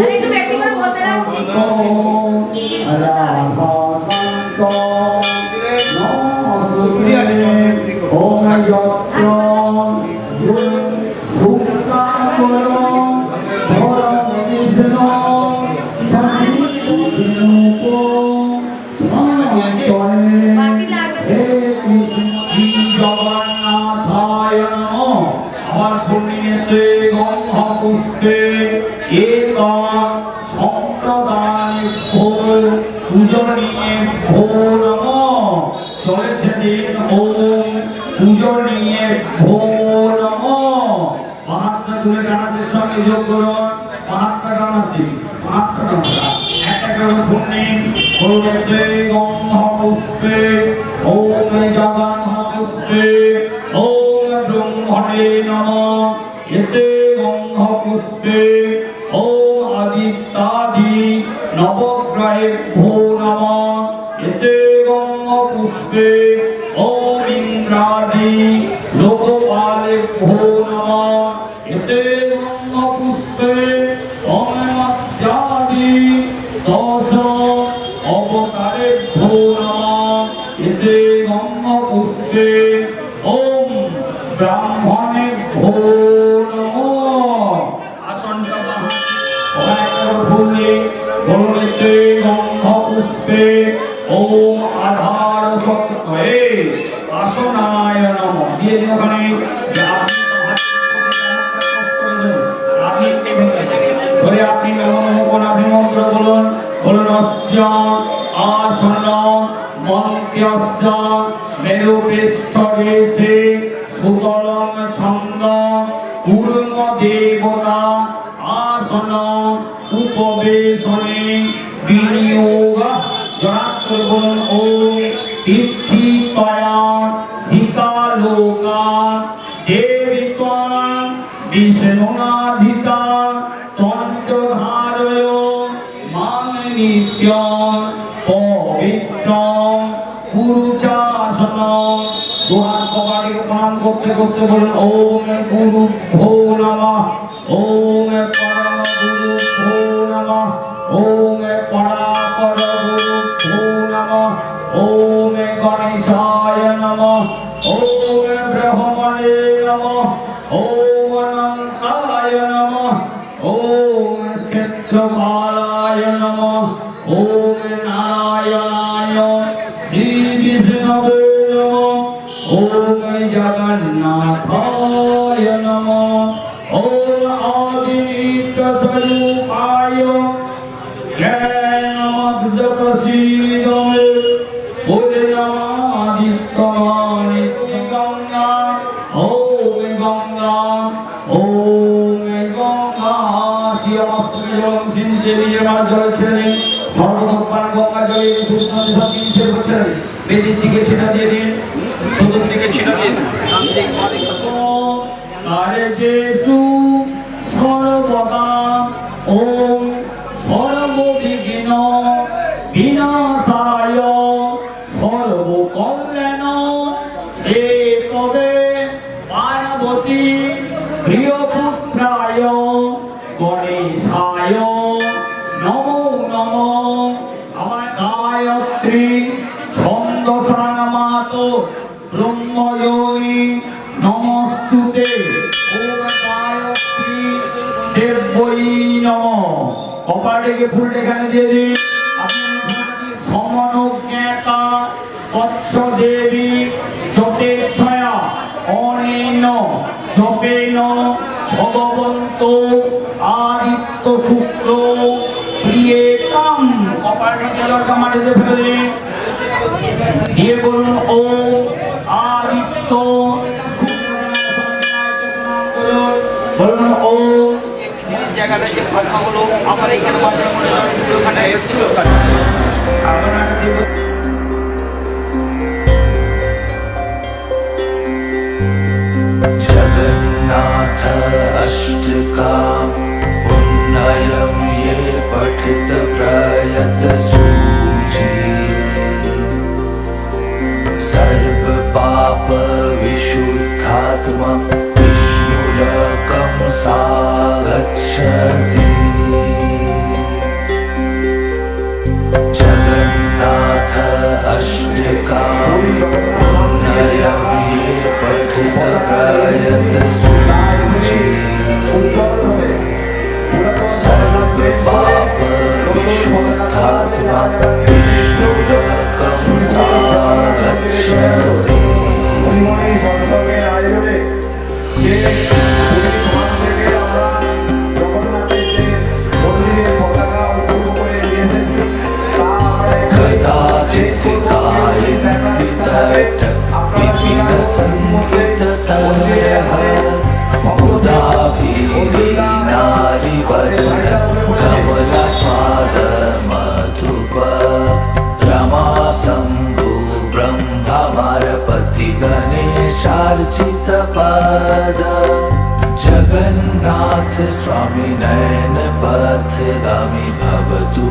একটু বেশি করে বসে রাখছি सर्व पाप विशुद्धात्मा विष्णुलकम् विकट विपिन संकित तरह मुदा भीरी नारी वर्ण कमला स्वाद मधुप रमा शंभु ब्रह्मारपति गणेशार्चित पद जगन्नाथ स्वामी नयन पथगामी भवतु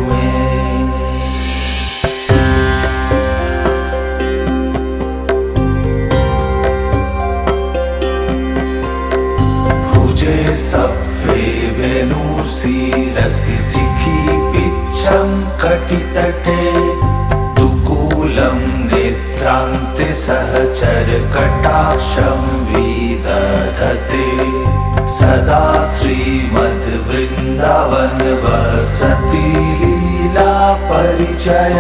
मे। भुजे सफे वेणु शिरसि शिखि पिच्छं कटितटे दुकूलं नेत्रान्ते सहचर कटाक्षं विदधते सदा श्रीमद् वृन्दावन वसति लीला परिचय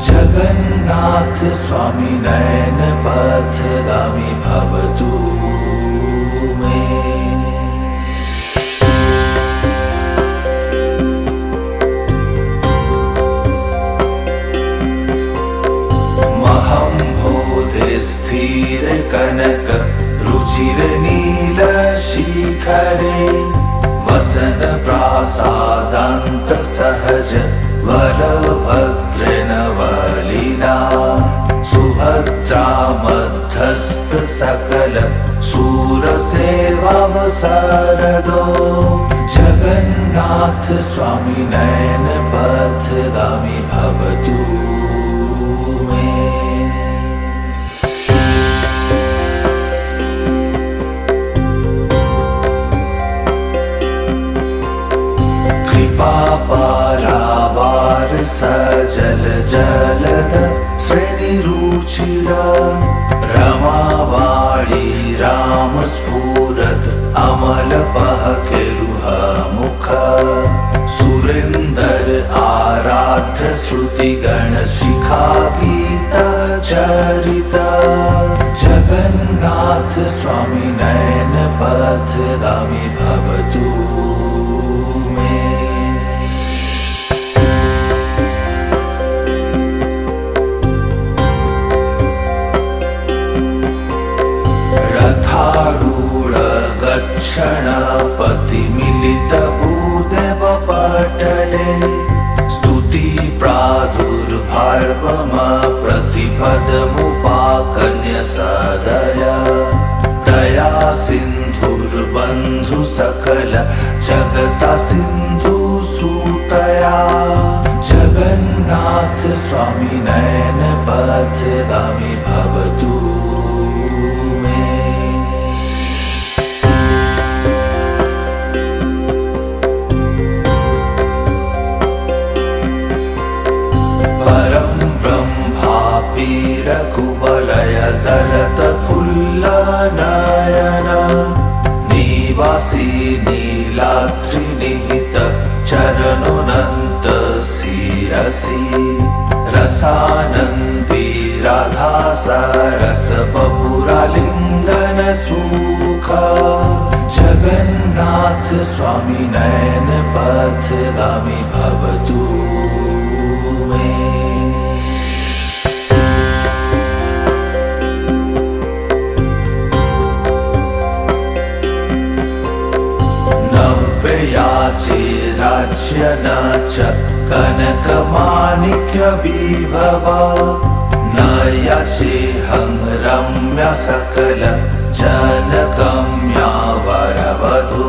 जगन्नाथ स्वामी नयन पथगामी भवतु मे। स्थिर कनक रुचिर नील शिखरे वसन प्रासादान्त सहज बलभद्र नवलिना सुभद्रा मध्यस्थ सकल सूरसेवावसरदो जगन्नाथ स्वामी नयन पथगामी भवतु मे। पारावार सजल जलद श्रेणी रुचिर रमावाणी राम स्फुरद अमल पहकेरुह मुख सुरेंदर आराध्य श्रुति गण शिखा गीत चरित जगन्नाथ स्वामी नयन पथगामी भवतु मे। रथारूढ़ गच्छणपति मिलित भूदेव पटले स्तुति प्रादुर्भावम प्रतिपदमुपाकन्य सदय दया सिन्धुर्बन्धु सकल जगता सिन्धु सूतया जगन्नाथ स्वामी नयन पथगामी भवतु मे। परं ब्रह्मापि रघुवलय दलत फुल्लनयन निवासी नीलाद्रिनिहित चरणोनन्त शिरसि रसानन्दी राधा सरस बपुरालिङ्गन सुख जगन्नाथ स्वामी नयन पथगामी भवतु मे। याचे राज्य न च कनक माणिक्य विभव न याचे हं रम्य सकल जनगम्या वरवधू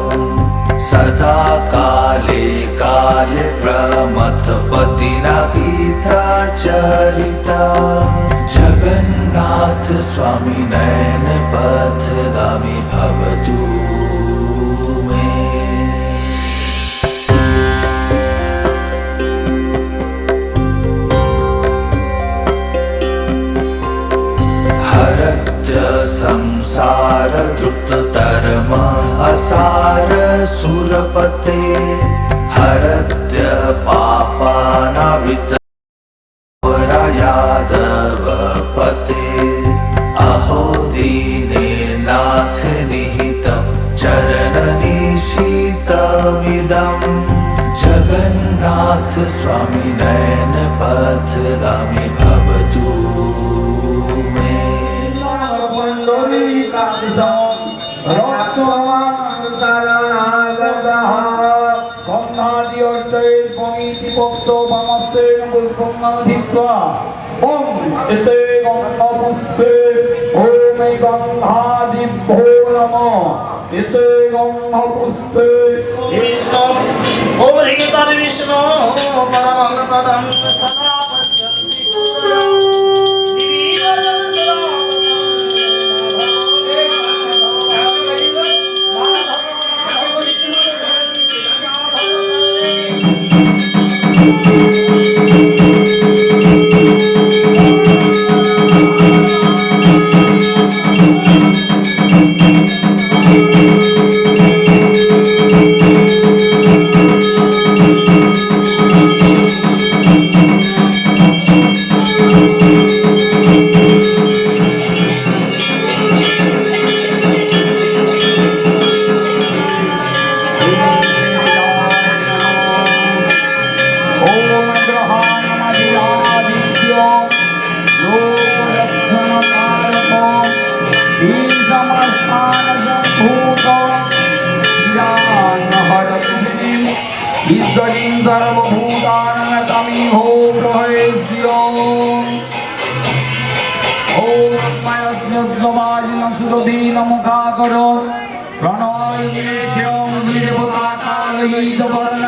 सदा काले काले प्रमथ पतिना गीता चरिता जगन्नाथ स्वामी नयन पथगामी भवतु मे। संसार द्रुत तरम असार सुरपते हरत्य पापानावित यादव पते अहो दीने नाथ निहित चरण निशीतमिदं जगन्नाथ स्वामी नयन पथगामी भवतु রক্তমাংসারণাগতঃ গন্ধাদি অর্থে পমিতি পক্সো বামস্তেন পুষ্পঙ্গধিত্বা ওম এতে গন্ধপুষ্পে ওম গন্ধাদিভ্যো নমঃ এতে গন্ধপুষ্পে বিষ্ণু ওম হৃগিতার বিষ্ণু পরমং প্রদম সদা পশ্যন্তি সুতরাং দিবিগজং সদা ঈশ্বরীং সর্বভূতানতমিহো প্রহেস্য ওম মায়স্যবাজিন সুরধীন মুখাকর প্রণয় লেখ্যং দেবতাকালয়িত বর্ণ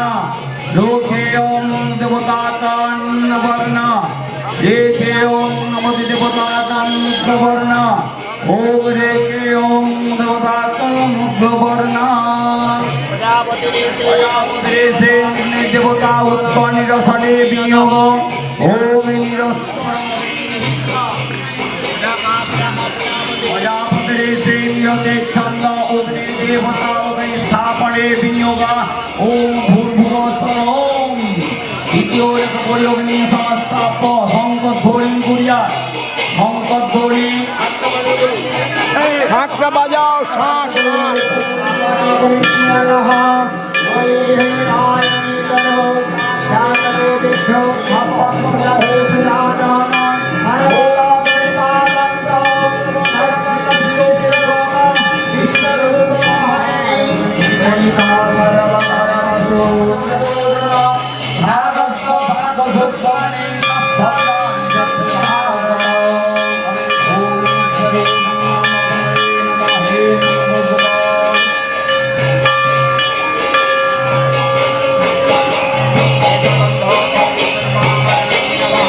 লোকেয়ং দেবতাকান বর্ণ লেখ্যং নমতি দেবতাকান বর্ণ ওম লেখ্যং দেবতাকান বর্ণ প্রজাপতিরে দেবতা উৎপন্ন রসনে বিয়োগ ওম প্রজাপতিরে নিয়তে ছন্দ অগ্নি দেবতা অগ্নি স্থাপনে বিনিয়োগ ওম ভূর্ভুবস্বরম দ্বিতীয় রেখে অগ্নি সংস্থাপ শঙ্করধ্বনি কুরিয়া শঙ্করধ্বনি ঢাকটা বাজাও শাঁখ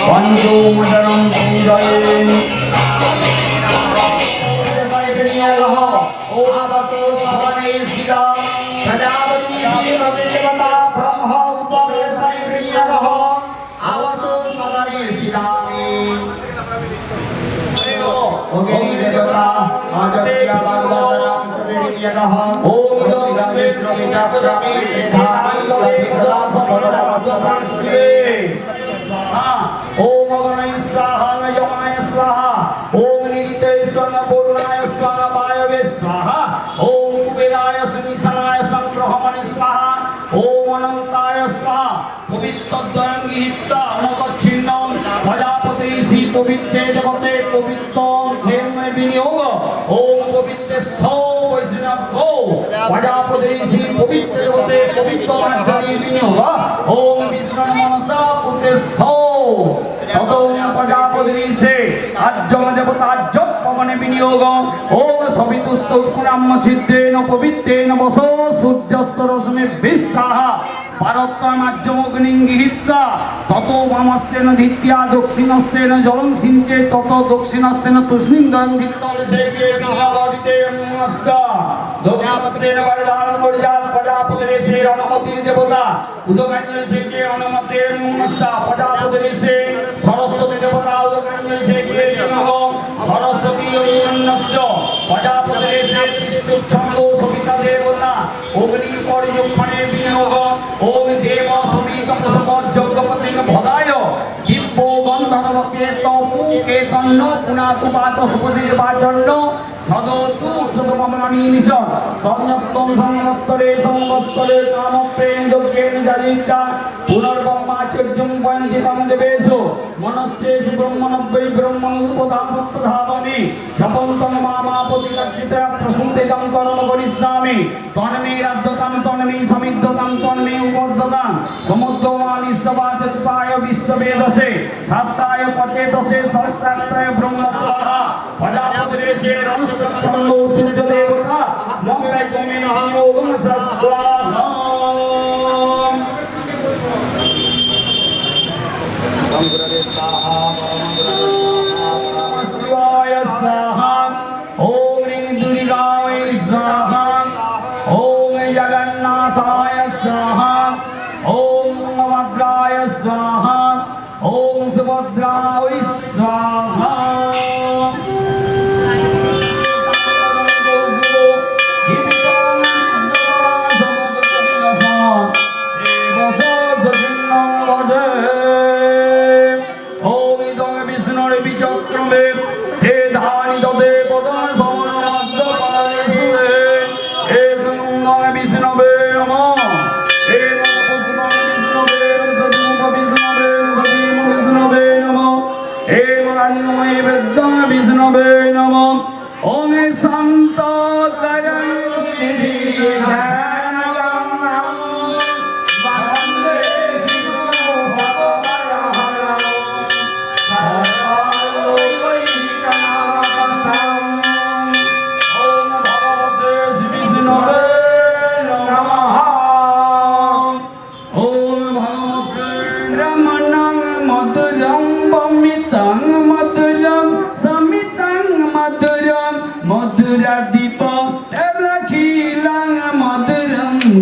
পঞ্চমদরম পূজয়ে ও আবাসো সবনে শিরা প্রজাপতি দেবতা ব্রহ্ম উপবেশনে প্রিয়রহ আবাসো সবনে শিরামি ওগেনি দেবতা আজত্য বাগবতরম প্রিয়রহ ওম ইদং বিষ্ণু বিচক্রমি ধামি লভিধা সফলতা সফলতে ओम अग्नये स्वाहा नयमाय स्वाहा ओम निरिते स्वर्ण पूर्णाय स्वाहा वायवे स्वाहा ओम कुबेराय सुनिशाय संग्रहमणि स्वाहा ओम अनंताय स्वाहा पवित्रद्वयंगिहिता नगच्छिन्नं प्रजापति श्री पवित्रे जगते पवित्रं जन्मे विनियोग ओम पवित्रस्थो वैष्णवो प्रजापति श्री पवित्रे जगते पवित्रमंजरी विनियोग ओम विष्णु मनसा पुत्रस्थो ততং প্রজাপতিরিষে আজ্যম দেবতাজ্য পবনে বিনিয়োগ ওম সবিতুস্ত উৎকুরাম্য ছিদ্রেণ পবিত্রেণ বসো সূর্যস্ত রশ্মি বিশ্বাহ পারত্তমাজ্যমগ্নিং গৃহীত্বা তত বামস্তেন ধিত্তিয়া দক্ষিণস্তেন জলং সিঞ্চে তত দক্ষিণস্তেন তুষ্ণিন্দং ধিত্তলসেকে বিভাগদিতে নমস্কা দক্ষাপত্রেণ বরদান বরজাত প্রজাপতিরিষে অনুমতি দেবতা উদগাঞ্জলিকে অনুমতে নমস্কা প্রজাপতিরিষে সরস্বতী দেবতা উদগাঞ্জলিকে নমঃ সরস্বতী অন্নস্য প্রজাপতিরিষে বিষ্ণুচ্ছন্দ সবিতা দেবতা অগ্নি পরিযুক্তনে বিনিয়োগ ওম দেব সবিতা প্রসব যজ্ঞপতি ভদায় দিব্য গন্ধর্ব কেত কেতন্য পুনাতুপাত সুপতির্বাচন্য সদতু সদমমনামি মিশন তন্যত্তম সংবত্তরে কামপ্রেম যজ্ঞেন জাদিতা পুনর্ব্রহ্মাচর্যং পয়ন্তিতং দেবেষু মনস্যেষু ব্রহ্মণদ্বৈ ব্রহ্মং উপধাবনি জপন্তং মামাপতিকর্ষিতা প্রসূতিতং কর্ম করিষ্যামি তন্মে রাধ্যতাং তন্মে সমিদ্ধতাং তন্মে উপদ্যতাং সমুদ্রমামি সবাচতায় বিশ্ববেদসে সাত্তায় পচেতসে সহস্রাস্তায় ব্রহ্মস্বাহা প্রজাপতিরেশে রনুষ্কচ্ছন্দো সূর্যদেবতা মঙ্গলাই তমে নমঃ সস্বাহা शिवाय स्वाहा ओम ह्रीं दुर्गाय स्वाहा ओम जगन्नाथाय स्वाहा ओम भद्राय स्वाहा ओम सुभद्राय स्वाहा विष्णवे नमः ओम शांत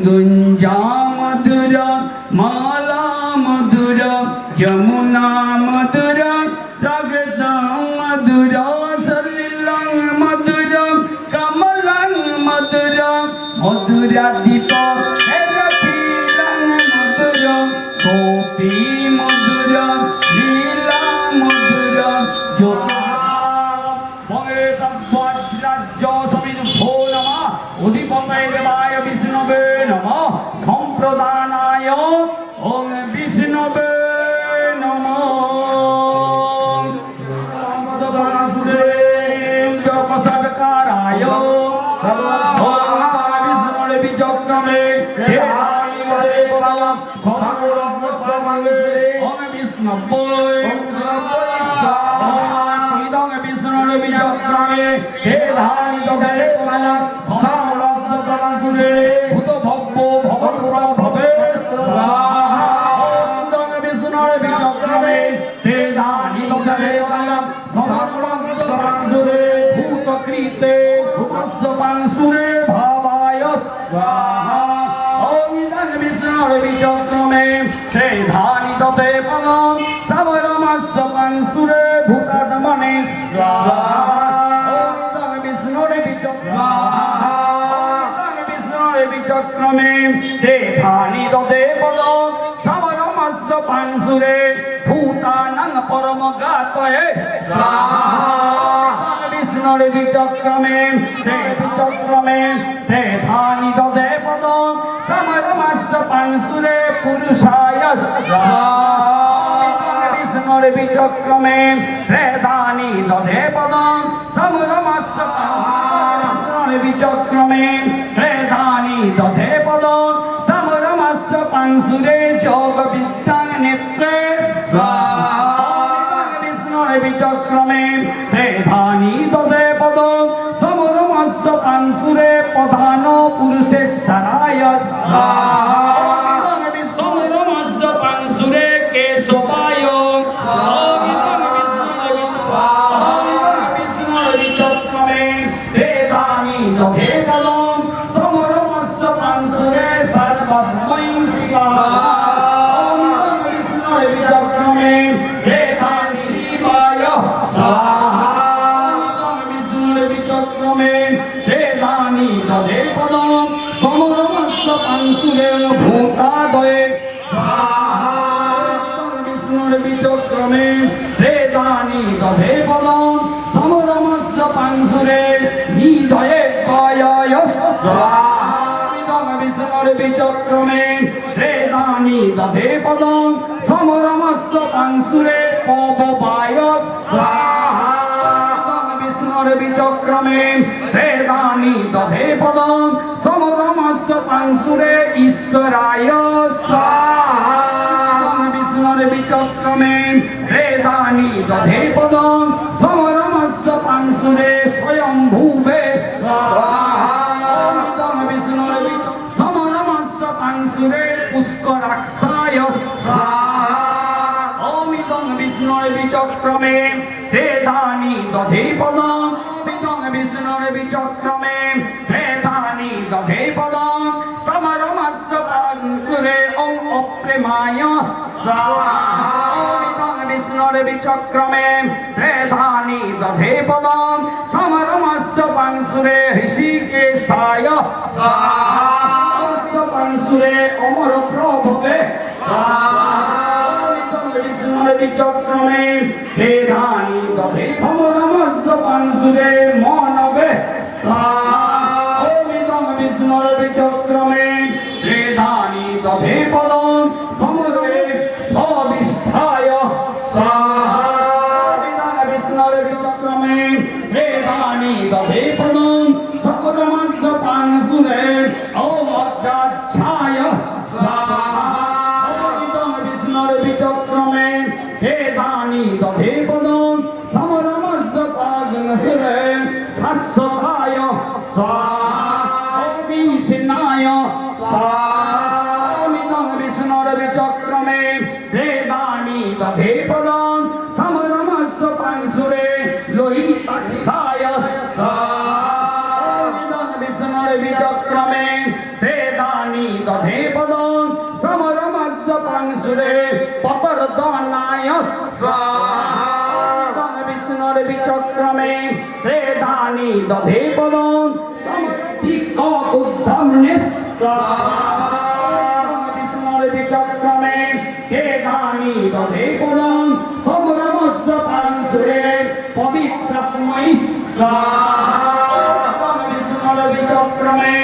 गुंजा मधुरा माला मधुरा यमुना मधुरा सगदा मधुरा सलिलं मधुरा कमलं मधुरा मधुरा दीपा मधुरा गोपी मधुरा लीला मधुरा जो अधिपतये देवाय विष्णवे नमः संप्रदानाय ओम विष्णवे नमः जपसत्काराय विष्णुरे विचक्रमे ओम विष्णवे विष्णुरे विचक्रमे हे धारी जगते भूत भव्यो भवपुरा भवे स्वाहा ओम विष्णुरे विचक्रमे ते दानि देवतां सर्वसुरे भूतकृते सुखस्वपांसुरे भावाय स्वाहा ओम विष्णुरे विचक्रमे ते धानि देवतां सर्वसुरे भूतात्मने स्वाहा ओम विष्णुरे विचक्रमे विचक्रमे ते धानि देवद समरमस्य पांसुरे भूतानां परमगातये स्वाहा विष्णुरे विचक्रमे ते धानि देवद समरमस्य पांसुरे पुरुषाय स्वाहा विष्णुरे विचक्रमे ते धानि देवद समरमस्य पांसुरे विचक्रमे दधे पद समरमस्य पांसुरे जोग विद्या नेत्रे स्वाहा विष्णुरे विचक्रमे ते धानि दधे पद समरमस्य पांसुरे प्रधान पुरुषेश्वराय स्वाहा समरमस्य पांसुरे केशवाय विष्णुरे विचक्रमे ते धानि दधे पद भूतादये विष्णुरे विचक्रमे বিচক্রমে প্রেদানি দধে পদম সমরমস্য পাংসুরে নিধয়ে পায়য়স্বামিদং বিষ্ণুর বিচক্রমে প্রেদানি দধে পদম সমরমস্য পাংসুরে পববায়স্বামিদং বিষ্ণুর বিচক্রমে প্রেদানি দধে পদম সমরমস্য পাংসুরে ঈশ্বরায় স্বাহা বিষ্ণুর বিচক্রমে প্রেদানি দধে পদম সমরমস্য পাংসুরে স্বয়ম্ভুবে স্বাহা বিষ্ণুর বিচক্রমে সমরমস্য পাংসুরে পুষ্করাক্ষায় স্বাহা ওমিদং বিষ্ণুর বিচক্রমে প্রেদানি দধে পদম সিদং বিষ্ণুর বিচক্রমে প্রেদানি দধে পদম সমরমস্য পাংসুরে ওম অপ্রেমায় স্বাহা ওমিদং বিষ্ণুর বিচক্রমে প্রেদানি দধে পদম সমরমস্য পাংসুরে ঋষিকেশায় স্বাহা পাংসুরে অমর প্রভবে স্বাহা বিষ্ণুর বিচক্রমে প্রেদানি দধে সমরমস্য পাংসুরে মনবে স্বাহা ওমিদং বিষ্ণুর বিচক্রমে প্রেদানি দধে পদম সমরে সবিষ্ঠায় স্বাহা ওমিদং বিষ্ণুর বিচক্রমে প্রেদানি দধে পদম সমরমস্য পাংসুরে ওম অগ্রাচ্ছায় স্বাহা ওমিদং বিষ্ণুর বিচক্রমে প্রেদানি দধে পদম সমরমস্য পাংসুরে শাশ্বতায় স্বাহা বিষ্ণায় স্বাহা ওমিদং বিষ্ণুর বিচক্রমে প্রেদানি দধে পদম সমরমস্য পাংসুরে লোহিতাক্ষায় স্বাহা ওমিদং বিষ্ণুর বিচক্রমে প্রেদানি দধে পদম সমরমস্য পাংসুরে পতর্দনায় স্বাহা ওমিদং বিষ্ণুর বিচক্রমে প্রেদানি দধে পদম সমর্পিক উদ্ধম্নে স্বাহা বিষ্ণুর বিচক্রমে প্রেদানি দধে পদম সমরমস্য পাংসুরে পবিত্রস্মৈ স্বাহা বিষ্ণুর বিচক্রমে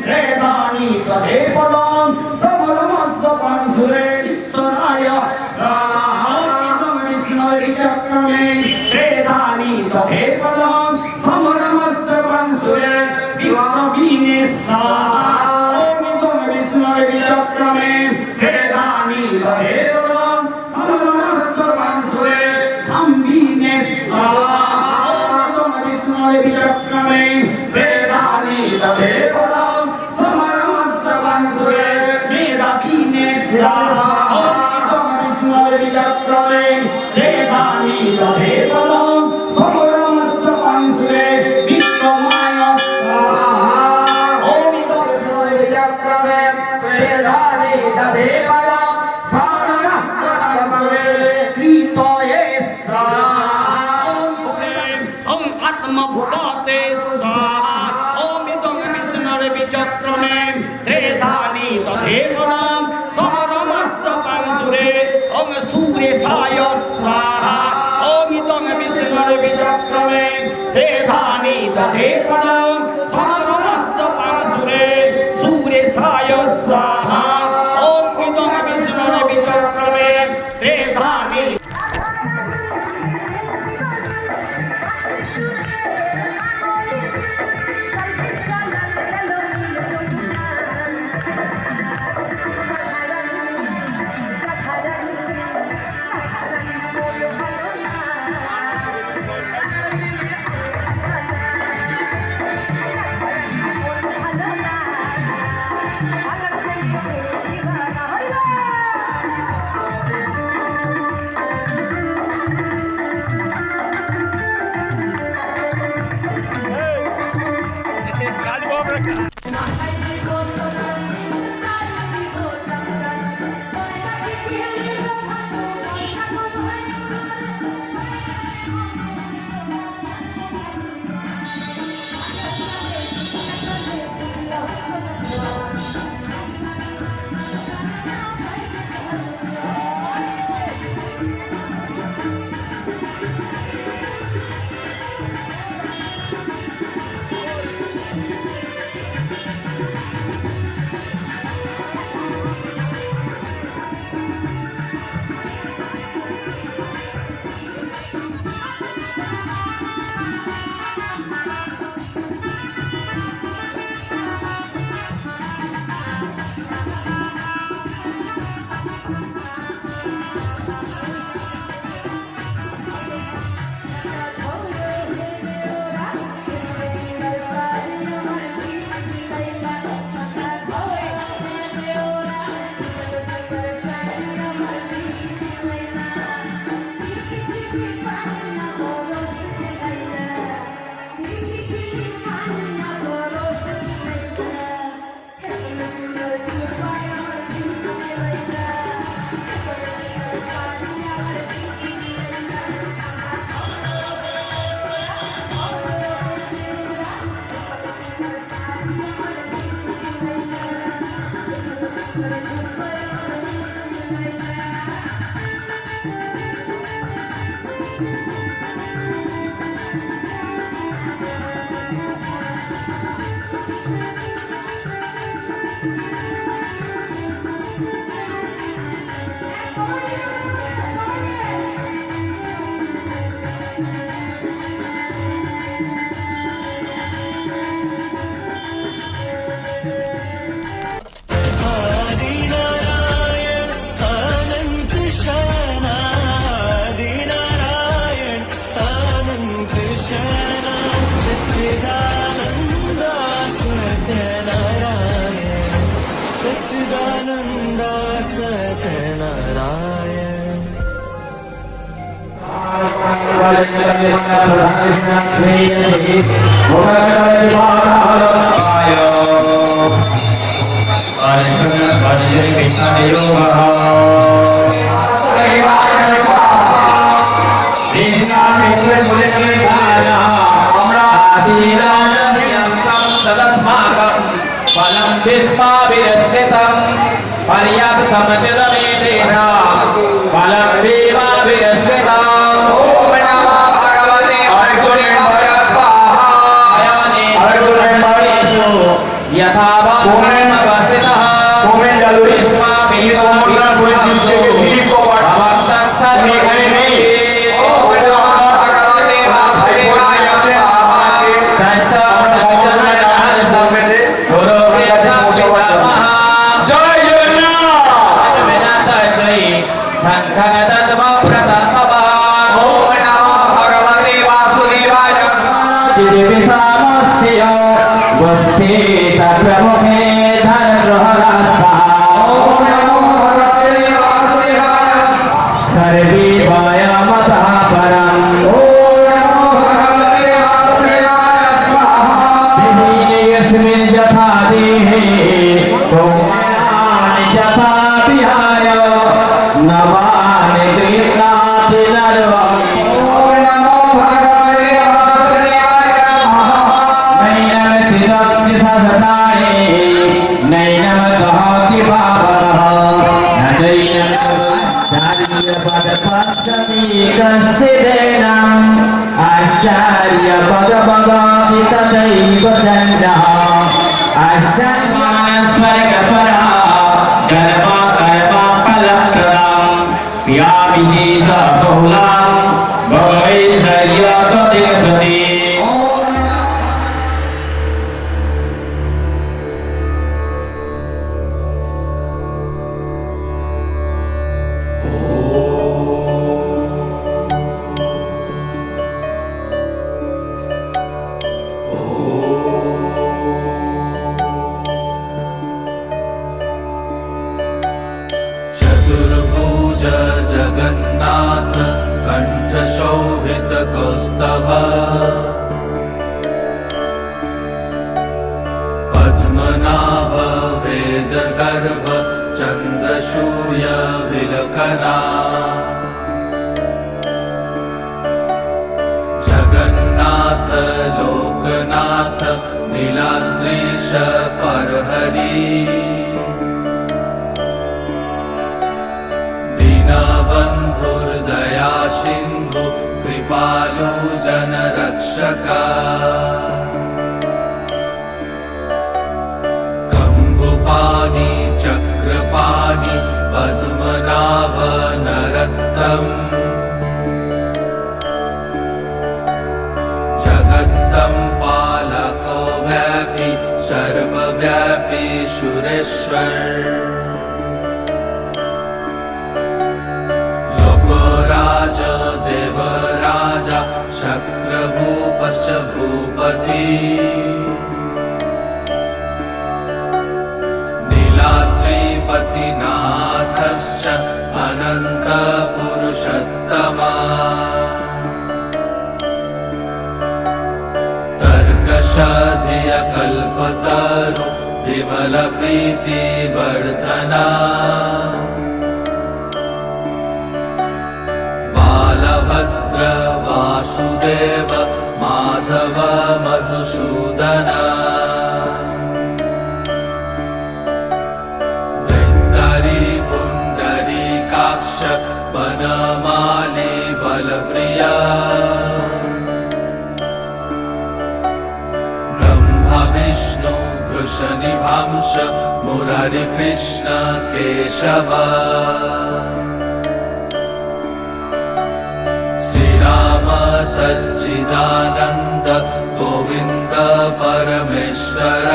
প্রেদানি দধে পদম সমরমস্য পাংসুরে ঈশ্বরায় স্বাহা বিষ্ণুর বিচক্রমে প্রেদানি দধে পদম সমরমস্য পাংসুরে বিষ্ণুবিনে স্বাহা ওমিদং বিষ্ণুর বিচক্রমে প্রেদানি দধে পদম সমরমস্য পাংসুরে ধাম্বিনে স্বাহা ওমিদং বিষ্ণুর বিচক্রমে প্রেদানি দধে পদম সমরমস্য পাংসুরে মেধাবিনে স্বাহা ওমিদং বিষ্ণুর বিচক্রমে প্রেদানি দধে পদম সমরমস্য পাংসুরে বিশ্বমায় স্বাহা ওমিদং বিষ্ণুর বিচক্রমে প্রেদানি দধে পদম সমরমস্য পাংসুরে কৃতয়ে স্বাহা ওম আত্মভূতে স্বাহা ওমিদং বিষ্ণুর বিচক্রমে প্রেদানি দধে পদম সমরমস্য পাংসুরে ওম সুরেশায় স্বাহা ওমিদং বিষ্ণুর বিচক্রমে প্রেদানি দধে পদম সমরমস্য পাংসুরে সুরেশায় স্বাহা ওমিদং বিষ্ণুর বিচক্রমে প্রেদানি पाणि पद्मनाभ नरोत्तम जगत्तं पालको व्यापी सर्वव्यापी सुरेश्वर लोकराज देवराजा शक्रभूपश्च भूपति नीलाद्रिपतिनाथश्च अनन्तपुरुषोत्तमा तर्कशधियकल्पतरु विमलप्रीतिवर्धना बालभद्र वासुदेव माधव मधुसूदना दैत्तरी पुण्डरीकाक्ष वनमाली बलप्रिया विष्णु वृषनिभांश मुरारिकृष्ण केशव श्रीराम सच्चिदानन्द गोविन्द परमेश्वर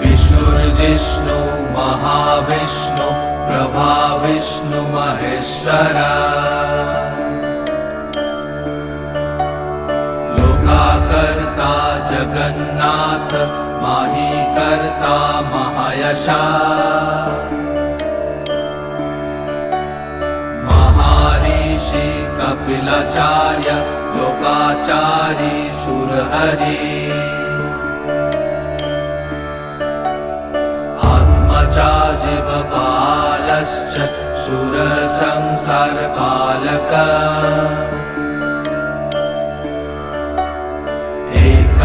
विष्णुर्जिष्णु महाविष्णु प्रभाविष्णु महेश्वर कर्ता जगन्नाथ माही कर्ता महायशा महर्षि कपिलाचार्य लोकाचारी सुरहरि आत्मजा जीवपालश्च सुरसंसारपालक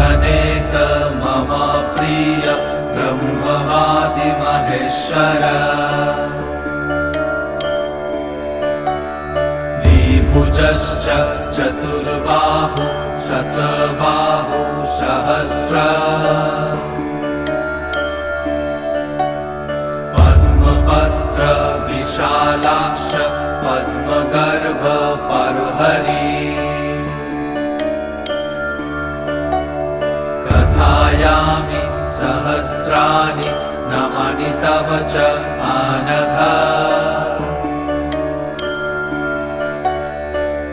अनेक मम प्रिय ब्रह्मवादि महेश्वर द्विभुजश्च चतुर्बाहु शतबाहु सहस्र पद्मपत्र विशालाक्ष पद्मगर्भ परहरि कथयामि सहस्राणि नमानि तव च आनघ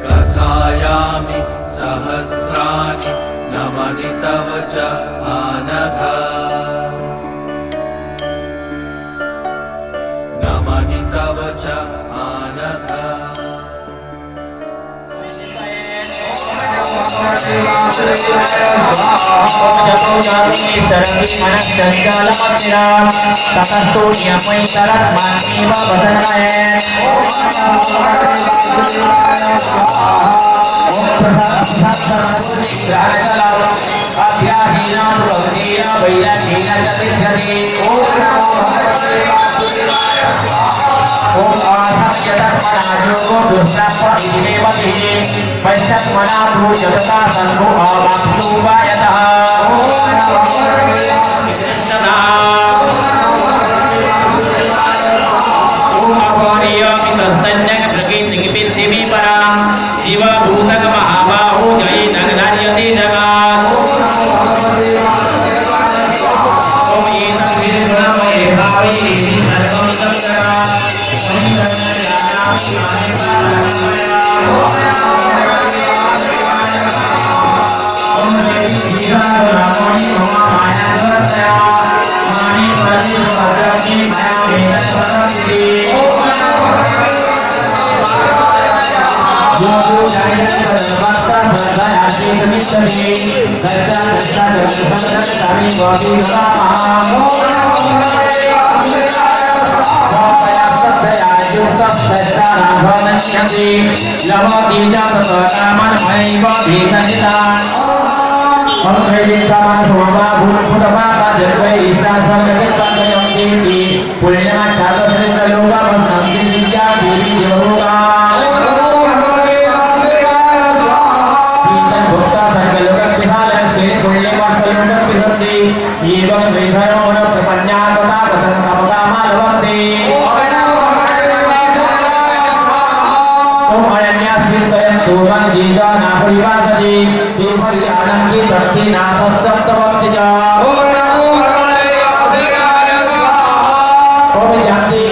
कथयामि सहस्राणि नमानि तव च आनघ नमानि तव च आनघ भजन्ति एवं विधर्मो न प्रपन्यातता ततकामालवन्ति ओम अरण्यास्चिन्तयन् तोमन् जीजाना परिवासति विपरि आनन्दी तत्ति नाथसप्तवन्ति च ओम नमो भगवते वासुदेवाय स्वाहा ओम जानति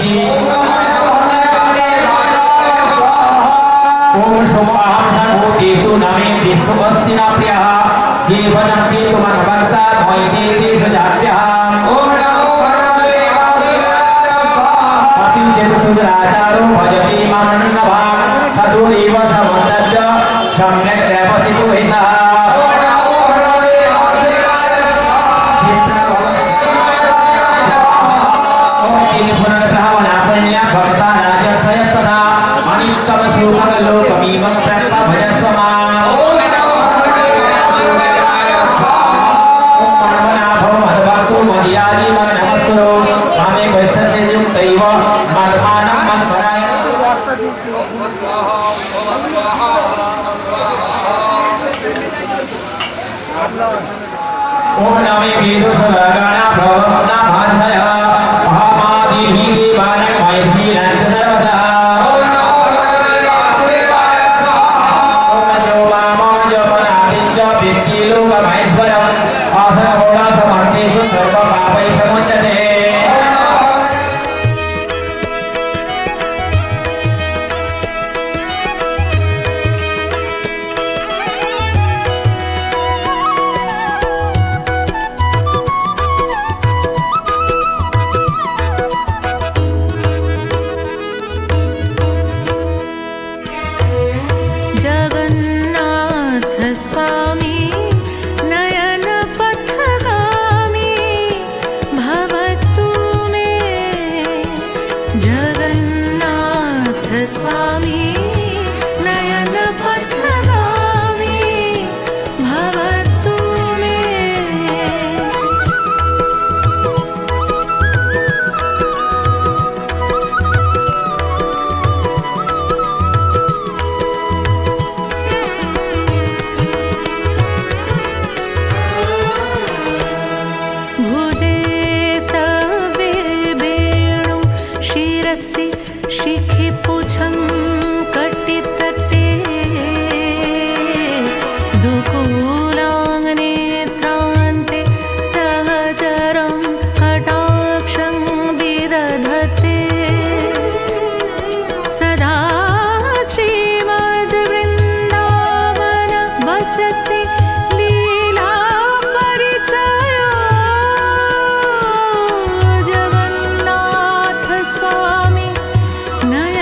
ओम शुभम सर्वभूतेषु नमे विश्वस्ति न प्रियः ये भजन्ति तुमन्भक्ता द्वैतेति सुजाभ्यः ओम नमो भगवते वासुदेवाय स्वाहा अपि चतुसुराचारो भजति मामन्नभां सदुरेव समन्तव्य सम्यक् तपसितो हि सः ओम नमो भगवते वासुदेवाय स्वाहा ओम इति पुनर्भावनापन्या भक्ता राजर्षयस्तथा अनित्यं सुभगलोकमिमं प्राप्य भजस्व माम् ओम नमो भगवते वासुदेवाय स्वाहा ओम मन्मनाभो मद्भक्तो मदयाजी मन्नमस्कुरो मामे वैश्यस्य युक्तैव मद्मानं मत्पराय ओम नमे वेदो सदागणा भवना भाषय महामादिहि देवानि महर्षि नन्द सर्वदा ओम नमो भगवते वासुदेवाय स्वाहा ओम जो वामो जपनादिञ्च व्यक्ति लोकमहेश्वरम् आसनगोला समर्थेषु सर्वपापै प्रमुच्यते जगन्नाथ स्वामी नयन पथगामी भवतु मे जगन्नाथ स्वामी नयन पथगामी भवतु मे भुजे सवेर्वेणु शिरसि शिखिपुच्छं कटितटे दुकूलाङ्नेत्रान्ते सहचरं कटाक्षं विदधते सदा श्रीमद्वृन्दावन वसति लीला परिचयो जगन्नाथ स्वामी नयन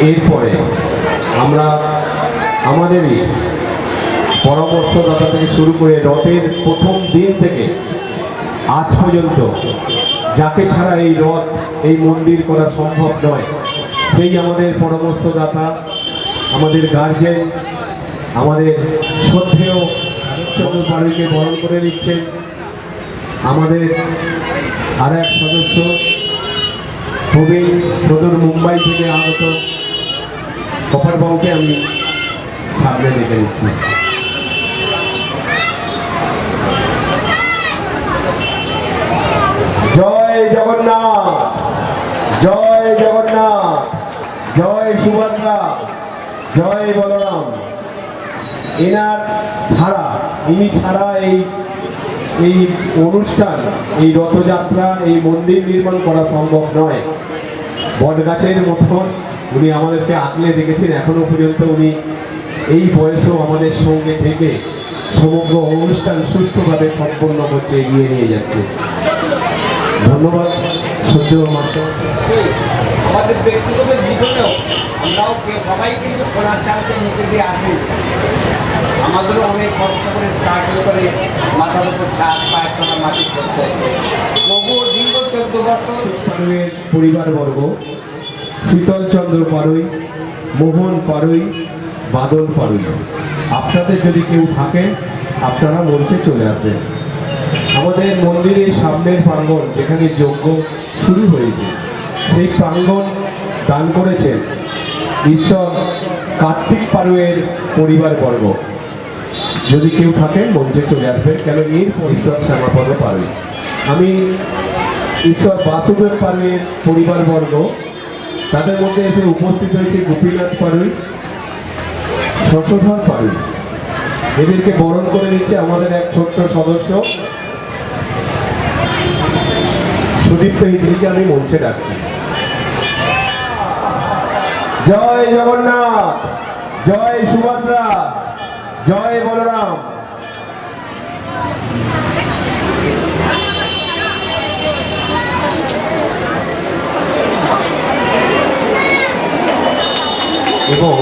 এরপরে আমরা আমাদেরই পরামর্শদাতা থেকে শুরু করে রথের প্রথম দিন থেকে আজ পর্যন্ত যাকে ছাড়া এই রথ এই মন্দির করা সম্ভব নয়, সেই আমাদের পরামর্শদাতা, আমাদের গার্জেন, আমাদের শ্রদ্ধেয় চন্দ্র পাড়ুইকে বরণ করে নিচ্ছেন আমাদের আর এক সদস্য প্রবীণ সদর মুম্বাই থেকে আগত কপারবাবুকে আমি সামনে দেখে নিচ্ছি। জয় জগন্নাথ, জয় জগন্নাথ, জয় সুভদ্রা, জয় বলরাম। ইনি ছাড়া এই অনুষ্ঠান, এই রথযাত্রা, এই মন্দির নির্মাণ করা সম্ভব নয়। বটগাছের মতন উনি আমাদেরকে আগলে রেখেছেন, এখনো পর্যন্ত উনি এই বয়সেও আমাদের সঙ্গে থেকে সমগ্র অনুষ্ঠান সুষ্ঠুভাবে সম্পন্ন করতে এগিয়ে নিয়ে যাচ্ছে। ধন্যবাদ সত্য মাস্টার। আমাদের ব্যক্তিগত জীবনেও আমরাও সবাই কিন্তু সোনার চাষের নিচে দিয়ে আসি। আমাদেরও অনেক কষ্ট করে স্ট্রাগল করে মাথার উপর ছাদ পায়ের তলা মাটি করতে হয়েছে। তবুও দীর্ঘ 14 বছর পাড়ুইয়ের পরিবারবর্গ শীতল চন্দ্র পাড়ুই, মোহন পাড়ুই, বাদল পাড়ুই, আপনাদের যদি কেউ থাকে আপনারা মঞ্চে চলে আসবেন। আমাদের মন্দিরের সামনের প্রাঙ্গণ যেখানে যজ্ঞ শুরু হয়েছে, সেই প্রাঙ্গণ দান করেছেন ঈশ্বর কার্তিক পাড়ুইয়ের পরিবারবর্গ। যদি কেউ থাকে মঞ্চে চলে আসবেন, কেন এরপর ঈশ্বর শ্যামাপদ পাড়ুই। আমি ঈশ্বর বাসুদেব পাড়ুইয়ের পরিবারবর্গ, তাদের মধ্যে এসে উপস্থিত হয়েছে গোপীনাথ পাড়ুই, শশধর পাড়ুই। এদেরকে বরণ করে নিচ্ছে আমাদের এক ছোট্ট সদস্য সুদীপ্ত ইদ্রিকে আমি মঞ্চে ডাকছি। জয় জগন্নাথ, জয় সুভদ্রা, জয় বলরাম। এবং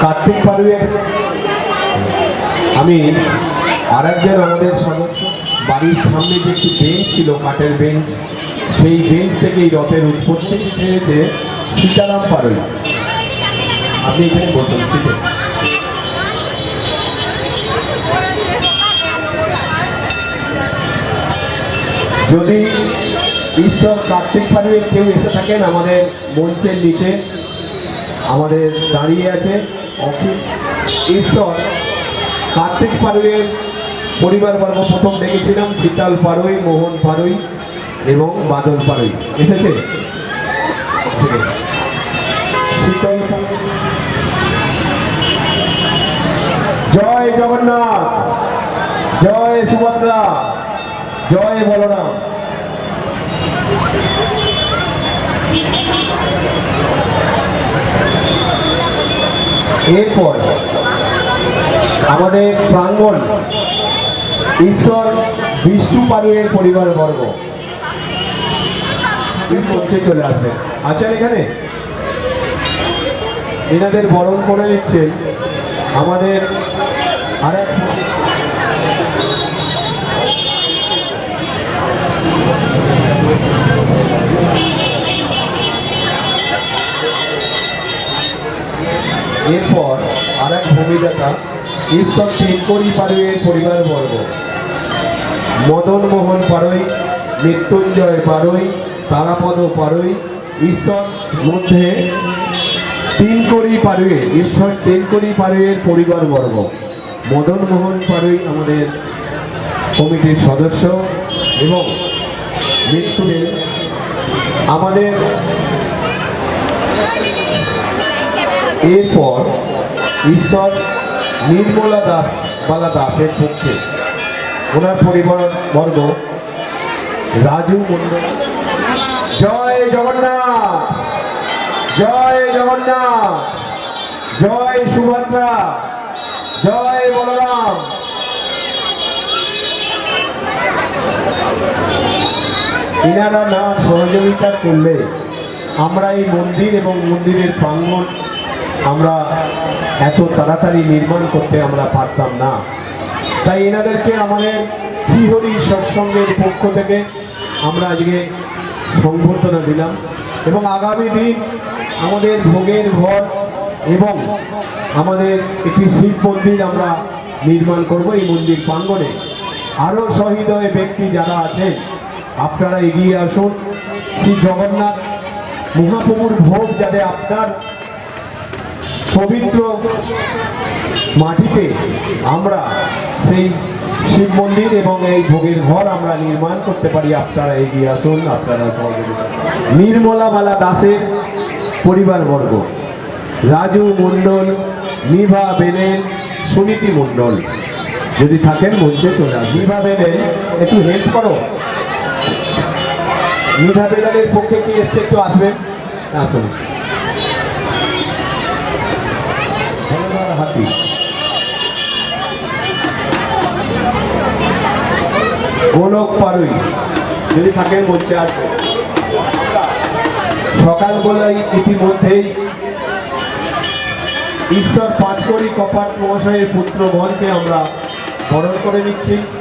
কার্তিক পাড়ুইয়ের আমি আর একজন আমাদের সদস্য, বাড়ির সামনে যে একটি বেঞ্চ ছিল, কাঠের বেঞ্চ, সেই বেঞ্চ থেকেই রথের উৎপত্তি হয়েছে সীতারাম পাড়ুই। আপনি এখানে বসুন। ঠিক আছে, যদি ঈশ্বর কার্তিক পাড়ুইয়ের কেউ এসে থাকেন, আমাদের মঞ্চের নিচে আমাদের দাঁড়িয়ে আছে অখিল। ঈশ্বর কার্তিক পাড়ুইয়ের পরিবারবর্গ প্রথম দেখেছিলাম শীতল পাড়ুই, মোহন পাড়ুই এবং বাদল পাড়ুই। এসেছে শীতল। জয় জগন্নাথ, জয় সুভদ্রা, জয় বলরাম। এরপর আমাদের প্রাঙ্গণ ঈশ্বর বিষ্ণু পাড়ুইয়ের পরিবারবর্গ মঞ্চে চলে আসবে। আছেন এখানে, এনাদের বরণ করে নিচ্ছেন আমাদের আরেক এরপর আর এক ভূমিদাতা ঈশ্বর তেনকড়ি পাড়ুইয়ের পরিবারবর্গ মদন মোহন পাড়ুই, মৃত্যুঞ্জয় পাড়ুই, তারাপদ পাড়ুই। ঈশ্বর মধ্যে তেনকড়ি পাড়ুইয়ের, ঈশ্বর তেনকড়ি পাড়ুইয়ের পরিবারবর্গ মদন মোহন পাড়ুই আমাদের কমিটির সদস্য এবং মৃত্যু আমাদের। এরপর ঈশ্বর নির্মলা দাস বালা দাসের পক্ষে ওনার পরিবারবর্গ রাজু মন্ডল। জয় জগন্নাথ, জয় জগন্নাথ, জয় সুভদ্রা, জয় বলরাম। ইনারা না সহযোগিতা করলে আমরা এই মন্দির এবং মন্দিরের প্রাঙ্গণ আমরা এত তাড়াতাড়ি নির্মাণ করতে আমরা পারতাম না। তাই এনাদেরকে আমাদের শ্রীহরি সৎসঙ্গের পক্ষ থেকে আমরা আজকে সংবর্ধনা দিলাম এবং আগামী দিন আমাদের ভোগের ঘর এবং আমাদের একটি শিব মন্দির আমরা নির্মাণ করব এই মন্দির প্রাঙ্গণে। আরও সহৃদয় ব্যক্তি যারা আছেন আপনারা এগিয়ে আসুন। শ্রী জগন্নাথ মহাপ্রভুর ভোগ যাতে আপনার পবিত্র মাটিতে আমরা সেই শিব মন্দির এবং এই ভোগের ঘর আমরা নির্মাণ করতে পারি, আপনারা এগিয়ে আসুন। আপনারা নির্মলা মালা দাসের পরিবারবর্গ, রাজু মণ্ডল, নিভা বেলেন, সুনীতি মণ্ডল যদি থাকেন মঞ্চে চলে আসুন। নিভা বেলেন একটু হেল্প করো। নিভা বেলেনের পক্ষে কি এসছে একটু আসবেন, আসুন। হাতি গোলক পারুই যদি থাকেন মঞ্চে আসবেন। সকালবেলায় ইতিমধ্যেই ঈশ্বর পাঁচকড়ি কপাট মহাশয়ের পুত্রগণকে আমরা বরণ করে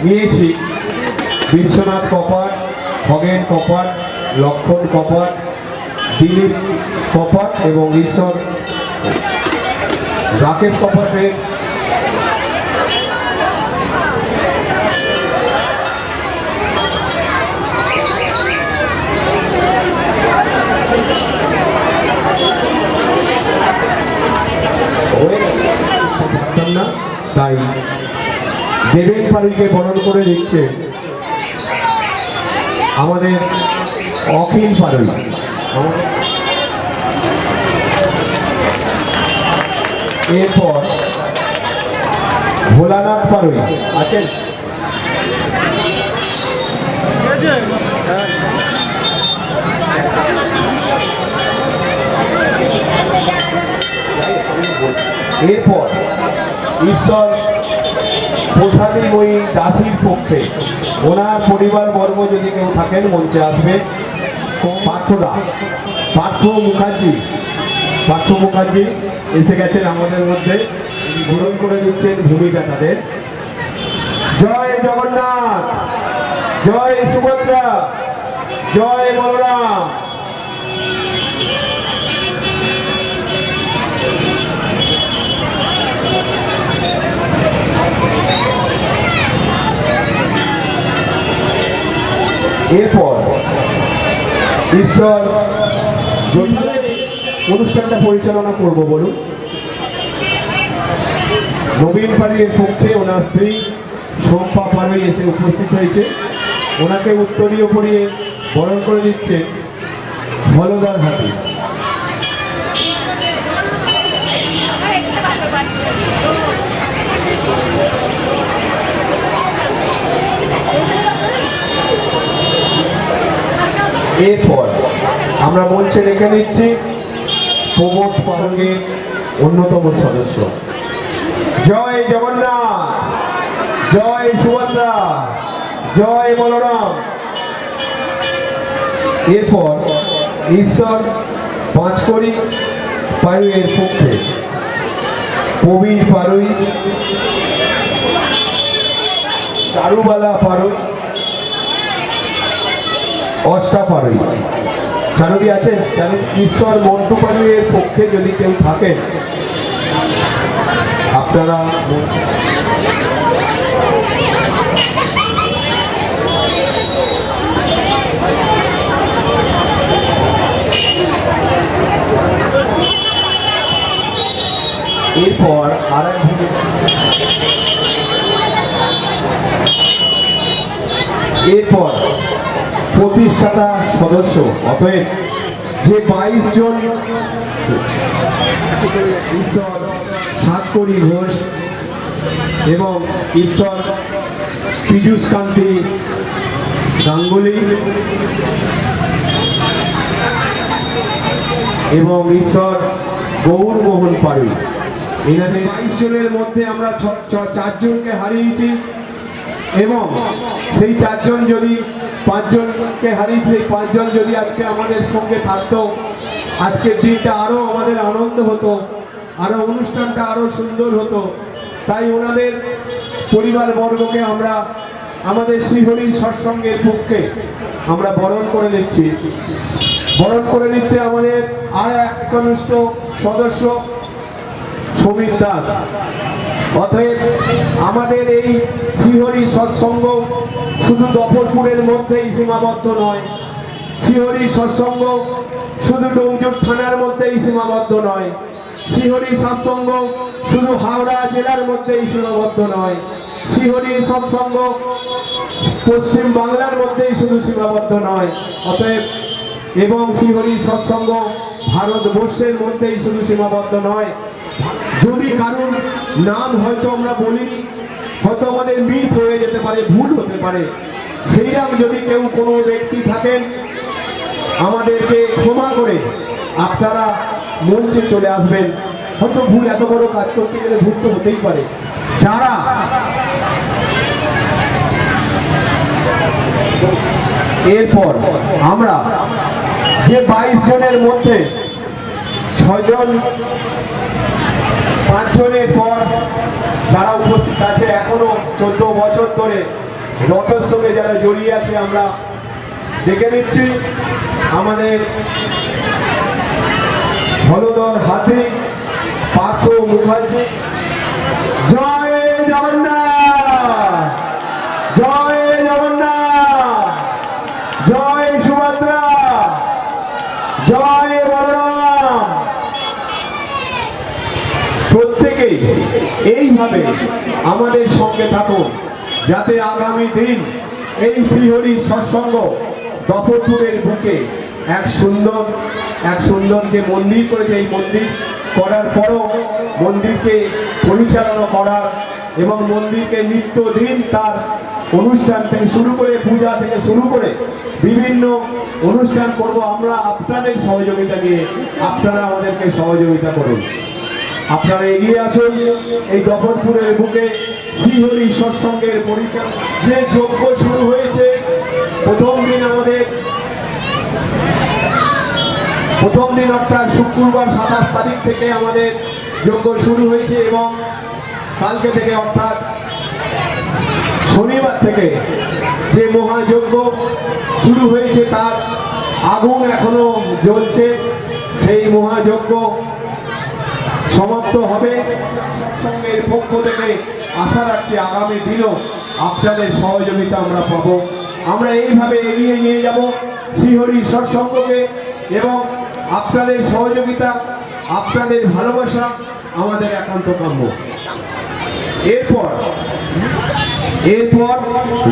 নিয়েছি। বিশ্বনাথ কপাট, খগেন কপাট, লক্ষণ কপাট, দিলীপ কপাট এবং ঈশ্বর রাকেশ কপাটের না, তাই দেবেন পাড়িকে বরণ করে দিচ্ছে আমাদের অখিল পাড়ি। এরপর ভোলানাথ পাড়ি আছেন। এরপর ঈশ্বর প্রসাদী দাসীর পক্ষে ওনার পরিবার বর্গ যদি কেউ থাকেন মঞ্চে আসবে। পার্থ মুখার্জি এসে গেছেন আমাদের মধ্যে, গ্রহণ করে দিচ্ছেন ভূমিকা তাদের। জয় জগন্নাথ, জয় সুভদ্রা, জয় বলরাম। এরপর ঈশ্বর অনুষ্ঠানটা পরিচালনা করব বলুন। নবীন পাড়ির পক্ষে ওনার স্ত্রী শম্পা পাড়ি এসে উপস্থিত হয়েছে। ওনাকে উত্তরীয় পরিয়ে বরণ করে দিচ্ছে হলদার হাতি। এরপর আমরা মঞ্চে রেখে নিচ্ছি প্রবোধ পাড়ের অন্যতম সদস্য। জয় জগন্নাথ, জয় সুভদ্রা, জয় বলরাম। এরপর ঈশ্বর পাঁচকড়ি পাড়ুইয়ের পক্ষে কবির পাড়ুই, চারুবালা পাড়ুই, অষ্টা পাড়ুই। চারুদি আছেন? ঈশ্বর মন্টু পাড়ুইয়ের পক্ষে যদি কেউ থাকেন আপনারা এরপর প্রতিষ্ঠাতা সদস্য, অতএব যে 22 জন ঈশ্বর সাতকড়ি ঘোষ এবং ঈশ্বর পীযূষ কান্তি গাঙ্গুলি এবং ঈশ্বর গৌরমোহন পাড়ুই, এনাদের 22 জনের মধ্যে আমরা 4 জনকে হারিয়েছি এবং সেই 4 জন যদি পাঁচজনকে হারিয়েছি, এই পাঁচজন যদি আজকে আমাদের সঙ্গে থাকতো, আজকের দিনটা আরো আমাদের আনন্দ হতো, আরো অনুষ্ঠানটা আরো সুন্দর হতো। তাই ওনাদের পরিবার বর্গকে আমরা আমাদের শ্রীহরি সৎসঙ্গের পক্ষে আমরা বরণ করে নিচ্ছি। বরণ করে নিচ্ছে আমাদের আর এক কনিষ্ঠ সদস্য সমীর দাস। অতএব আমাদের এই শ্রীহরি সৎসঙ্গ শুধু দফরপুরের মধ্যেই সীমাবদ্ধ নয়, শ্রীহরি সৎসঙ্গ শুধু ডোমজুর থানার মধ্যেই সীমাবদ্ধ নয়, শ্রীহরি সৎসঙ্গ শুধু হাওড়া জেলার মধ্যেই সীমাবদ্ধ নয়, শ্রীহরি সৎসঙ্গ পশ্চিম বাংলার মধ্যেই শুধু সীমাবদ্ধ নয়। অতএব এবং শ্রীহরি সৎসঙ্গ ভারতবর্ষের মধ্যেই শুধু সীমাবদ্ধ নয়। যদি কারোর নাম হয়তো আমরা বলিনি, হয়তো আমাদের মিস হয়ে যেতে পারে, ভুল হতে পারে, সেইরকম যদি কেউ কোনো ব্যক্তি থাকেন আমাদেরকে ক্ষমা করে আপনারা মঞ্চে চলে আসবেন। হয়তো ভুল, এত বড় কাজ করতে গেলে ভুল তো হতেই পারে। যারা এরপর আমরা যে 22 জনের মধ্যে 6 জন, 5 জনের পর যারা উপস্থিত আছে এখনো 14 বছর ধরে রথের সঙ্গে যারা জড়িয়ে আছে আমরা দেখে নিচ্ছি। আমাদের হলদর হাতি পার্থ মুখার্জি। জয় জগন্নাথ, জয় জগন্নাথ, জয় সুভদ্রা, জয় বলরাম। প্রত্যেকেই এইভাবে আমাদের সঙ্গে থাকুন, যাতে আগামী দিন এই শ্রীহরি সৎসঙ্গ দফরপুরের বুকে এক সুন্দর যে মন্দির করেছে, এই মন্দির করার পরও মন্দিরকে পরিচালনা করার এবং মন্দিরকে নিত্যদিন তার অনুষ্ঠান থেকে শুরু করে, পূজা থেকে শুরু করে বিভিন্ন অনুষ্ঠান করব আমরা আপনাদের সহযোগিতা নিয়ে। আপনারা আমাদেরকে সহযোগিতা করুন, আপনারা এগিয়ে আসুন। এই দফরপুরের বুকে শ্রীহরি সৎসঙ্গের পরিচালনা যে যজ্ঞ শুরু হয়েছে, প্রথম দিন অর্থাৎ শুক্রবার 27 তারিখ থেকে আমাদের যজ্ঞ শুরু হয়েছে এবং কালকে থেকে অর্থাৎ শনিবার থেকে যে মহাযজ্ঞ শুরু হয়েছে তার আগুন এখনো জ্বলছে। সেই মহাযজ্ঞ সমাপ্ত হবে। সৎসঙ্গের পক্ষ থেকে আশা রাখছি আগামী দিনও আপনাদের সহযোগিতা আমরা পাব। আমরা এইভাবে এগিয়ে নিয়ে যাব শ্রীহরি সৎসঙ্গকে এবং আপনাদের সহযোগিতা, আপনাদের ভালোবাসা আমাদের একান্ত কাম্য। এরপর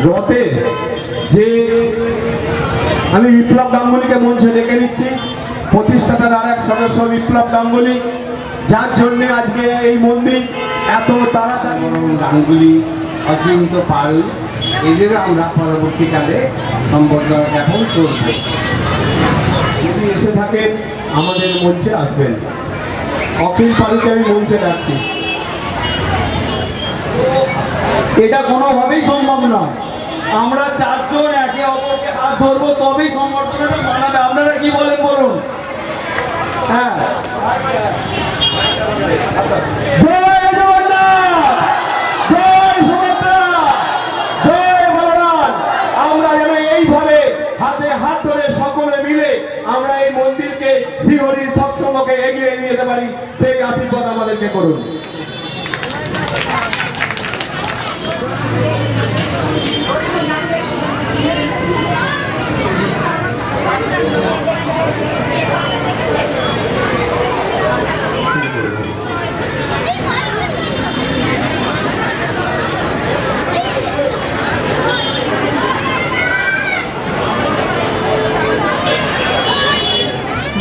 রথে যে আমি বিপ্লব গাঙ্গুলিকে মঞ্চে ডেকে নিচ্ছি, প্রতিষ্ঠাতার আর এক সদস্য বিপ্লব গাঙ্গুলি, যার জন্য আজকে এই মন্দির এত তাড়াতাড়ি। গাঙ্গুলি, অচিন্ত পাল, এদের আমরা পরবর্তীকালে সম্বর্ধনা জ্ঞাপন করব। যদি এসে থাকেন আমাদের মঞ্চে আসবেন। অখিল পালকে আমি মঞ্চে ডাকছি। এটা কোনোভাবেই সম্ভব নয়। আমরা 4 জন একে অপরকে হাত ধরবো, তবেই সম্বর্ধনাটা মানাবে। আপনারা কি বলেন বলুন? হ্যাঁ, জয় জগন্নাথ, জয় সুভদ্রা, জয় বলরাম। আমরা যেন এইভাবে হাতে হাত ধরে সকলে মিলে আমরা এই মন্দিরকে শ্রীহরির সৎসঙ্গকে এগিয়ে নিয়ে যেতে পারি, সেই আশীর্বাদ আমাদেরকে করুন।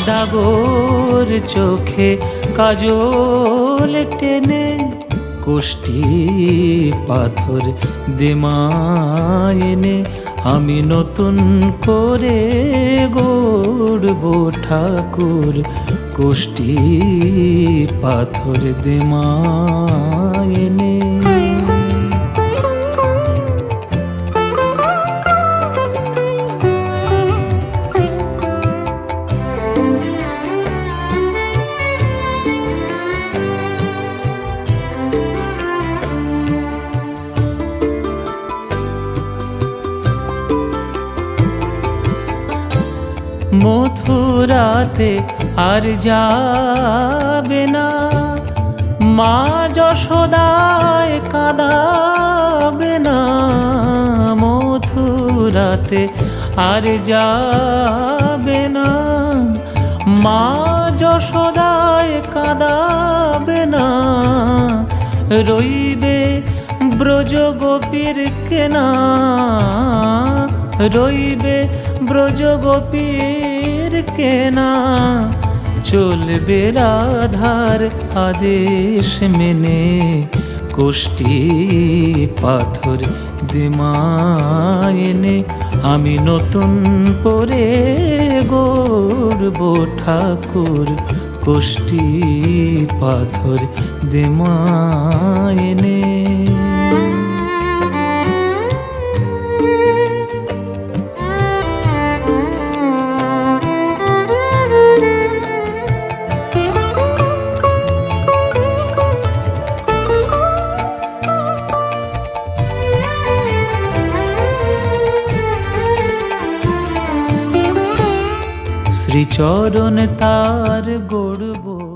ডাগর চোখে কাজল টেনে কোষ্ঠী পাথর দেমায়নে আমি নতুন করে গড়ব ঠাকুর কোষ্ঠী পাথর দেমায়নে। মথুরাতে আর যাবে না, মা যশোদায় কাঁদাবে না। মথুরাতে আর যাবে না, মা যশোদায় কাঁদাবে না। রইবে ব্রজ গোপীর কেনা, রইবে ব্রজ গোপীর কেনা। চলবে রাধার আদেশ মেনে, কোষ্ঠী পাথর দিমায়নে। আমি নতুন করে গড়ব ঠাকুর, কোষ্ঠী পাথর দিমায়নে। শ্রীচরণ তার গড়ব